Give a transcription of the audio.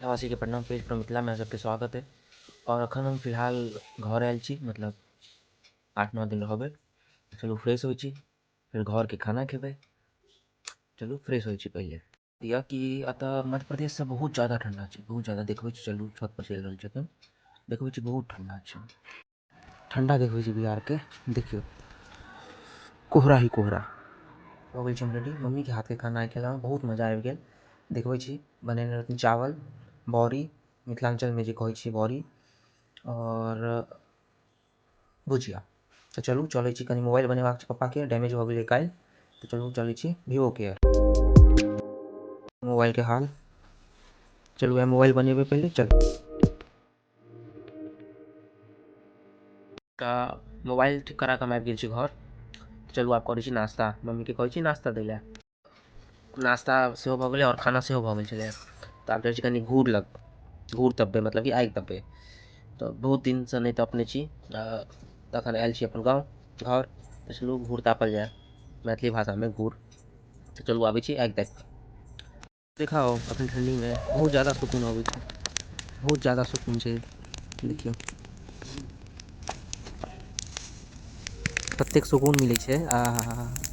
मिथिलावासी के प्रणाम पेज पर मिथिला में सबके स्वागत है। और अखन हम फिलहाल घर आयल छी, मतलब 8-9 दिन रहबै। चलू फ्रेश होइ छी, फिर घर के खाना खेबै। चलू फ्रेश होइ छी पहले। दिया कि अतः मध्य प्रदेश से बहुत ज़्यादा ठंडा छै, बहुत ज़्यादा देखबै छी। चलू छत पर चलि रहल छी एखन, देखबै छी बहुत ठंडा छै। ठंडा देखबै छी बिहार के, देखियो कोहरा ही कोहरा। हो गेल छी हम रेडी, मम्मी के हाथ के खाना आइ खेलहुँ, बहुत मजा आबि गेल। देखबै छी बनेने रहथिन चावल, बड़ी, मिथिलांचल में जे कहै छियै बड़ी, और भुजिया। तो चलू चलै छी, कनि मोबाइल बनेबाक छै पप्पा के, डैमेज भऽ गेलै काल्हि। तो चलू चलै छी वीवो के मोबाइल के हाल। चलू वएह मोबाइल बनेबै पहले। मोबाइल ठीक करा कऽ हम आबि गेल छी घर। चलू आब करै छी नाश्ता, मम्मी के कहै छी नाश्ता दै लए। नाश्ता सेहो भऽ गेलै और खाना सेहो भऽ गेल छलै। तऽ आब जाइ छी कनि घूर तपबै, मतलब कि आगि तपबै। तऽ बहुत दिनसँ नहि तपने छी, तखन आयल छी अपन गाँव घर। तऽ चलू घूर तापल जाय, मैथिली भाषामे घूर। तऽ चलू आबै छी आगि तापि कऽ। देखाओ अखन ठण्डीमे बहुत ज़्यादा सुकून अबै छै, बहुत ज़्यादा सुकून छै। देखियौ कतेक सुकून मिलै छै, आहा।